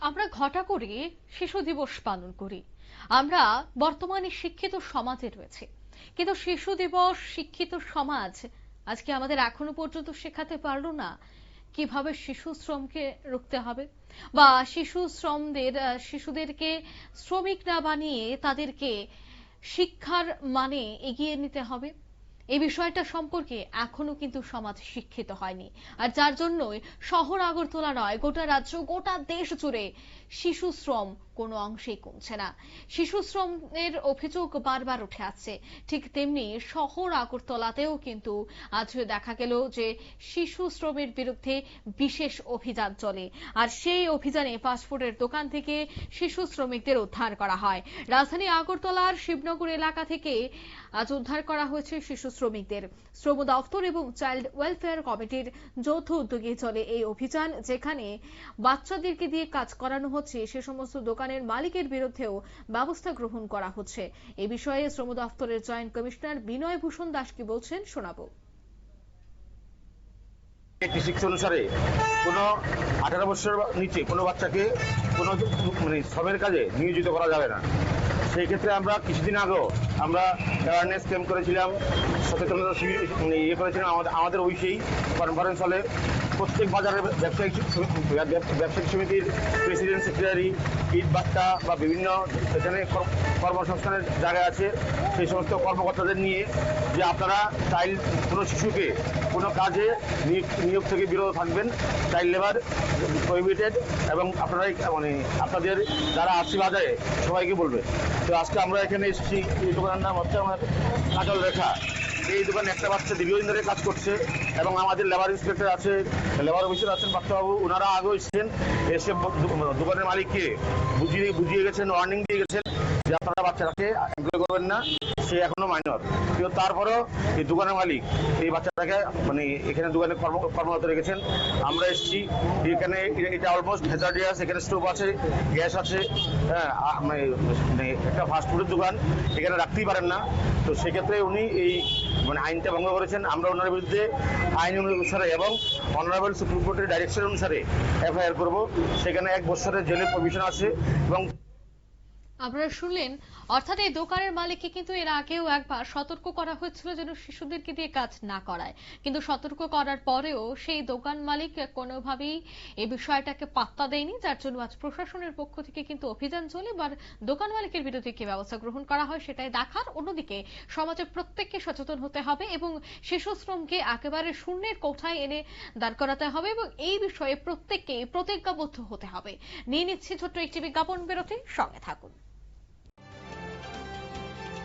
আমরা ঘটা করে শিশু দিবস পালন করি। আমরা বর্তমানে শিক্ষিত সমাজে রয়েছে, কিন্তু শিশু দিবস শিক্ষিত সমাজ আজকে আমাদের এখনো পর্যন্ত শেখাতে পারলো না কিভাবে শিশু শ্রমকে রুখতে হবে, বা শিশুদেরকে শ্রমিক না বানিয়ে তাদেরকে শিক্ষার মানে এগিয়ে নিতে হবে। এই বিষয়টা সম্পর্কে এখনো কিন্তু সমাজ শিক্ষিত হয়নি, আর যার জন্যই শহর আগরতলা নয়, গোটা রাজ্য গোটা দেশ জুড়ে শিশু শ্রম কোনো অংশেই কমছে না। শিশু শ্রমের অভিযোগ বারবার উঠে আসছে। ঠিক তেমনি শহর আগরতলাতেও কিন্তু আজ দেখা গেল যে শিশু শ্রমের বিরুদ্ধে বিশেষ অভিযান চলে, আর সেই অভিযানে ফাস্টফুডের দোকান থেকে শিশু শ্রমিকদের উদ্ধার করা হয়। রাজধানী আগরতলার শিবনগর এলাকা থেকে আজ উদ্ধার করা হয়েছে শিশু শ্রমিকদের। শ্রম দফতর এবং চাইল্ড ওয়েলফেয়ার কমিটির যৌথ উদ্যোগে চলে এই অভিযান, যেখানে বাচ্চাদেরকে দিয়ে কাজ করানো হচ্ছে। সে সমস্ত দোকানের মালিকের বিরুদ্ধেও ব্যবস্থা গ্রহণ করা হচ্ছে। এই বিষয়ে শ্রম দফতরের জয়েন্ট কমিশনার বিনয় ভূষণ দাস কি বলছেন শোনাবো। একটি শিক্ষা অনুসারে কোনো 18 বছরের নিচে কোনো বাচ্চাকে কোনো শ্রমের কাজে নিয়োজিত করা যাবে না। সেই ক্ষেত্রে আমরা কিছুদিন আগেও আমরা অ্যাওয়ারনেস ক্যাম্প করেছিলাম, সচেতনতা শিবির করেছিলাম। আমাদের সেই কনফারেন্স হলে প্রত্যেক বাজারের ব্যবসায়িক সমিতির প্রেসিডেন্ট, সেক্রেটারি, ইট বাট্টা বা বিভিন্ন এখানে কর্মসংস্থানের জায়গা আছে, সেই সমস্ত কর্মকর্তাদের নিয়ে যে আপনারা কোনো শিশুকে কোনো কাজে নিয়োগ থেকে বিরত থাকবেন, চাইল্ড লেবার প্রহিবিটেড, এবং আপনারাই আপনাদের যারা আসছে বাজারে সবাইকে বলবে। তো আজকে আমরা এখানে এসেছি, এই দোকানের নাম হচ্ছে আমার কাজল রেখা। এই দোকানে একটা বাচ্চা দীর্ঘদিন ধরে কাজ করছে, এবং আমাদের লেবার ইন্সপেক্টর আছে, লেবার অফিসার আছেন বাচ্চাবাবু, ওনারা আগেও এসেছেন, এসে দোকানের মালিককে বুঝিয়ে গেছেন, ওয়ার্নিং দিয়ে গেছেন যে আপনারা বাচ্চাটাকে এমপ্লয় করবেন না, সে এখনো মাইনর। কিন্তু তারপরেও এই দোকানের মালিক এই বাচ্চাটাকে এখানে দোকানে কর্মরত রেখেছেন। আমরা এসেছি এখানে, এটা অলমোস্ট হ্যাজার্ডিয়াস, এখানে স্টোভ আছে, গ্যাস আছে, হ্যাঁ, একটা ফাস্টফুডের দোকান, এখানে রাখতেই পারেন না। তো সেক্ষেত্রে উনি এই আইনটা ভঙ্গ করেছেন। আমরা ওনার বিরুদ্ধে আইন অনুসারে এবং অনারেবল সুপ্রিম কোর্টের ডাইরেকশন অনুসারে এফআইআর করব। সেখানে 1 বছরের জেলের প্রভিশন আছে। এবং আপনারা শুনলেন, অর্থাৎ এই দোকানের মালিককে কিন্তু এর আগেও একবার সতর্ক করা হয়েছিল যেন শিশুদেরকে দিয়ে কাজ না করায়, কিন্তু সতর্ক করার পরেও সেই দোকান মালিক কোনোভাবেই এই বিষয়টাকে পাত্তা দেয়নি, যার জন্য আজ প্রশাসনের পক্ষ থেকে কিন্তু অভিযান চলে। এবার দোকান মালিকের বিরুদ্ধে কি ব্যবস্থা গ্রহণ করা হয় সেটাই দেখার। অন্যদিকে সমাজের প্রত্যেককে সচেতন হতে হবে এবং শিশু শ্রমকে একেবারে শূন্যের কোঠায় এনে দাঁড় করাতে হবে, এবং এই বিষয়ে প্রত্যেককে প্রতিজ্ঞাবদ্ধ হতে হবে। নিয়ে নিচ্ছি ছোট্ট একটি বিজ্ঞাপন বিরতি, সঙ্গে থাকুন।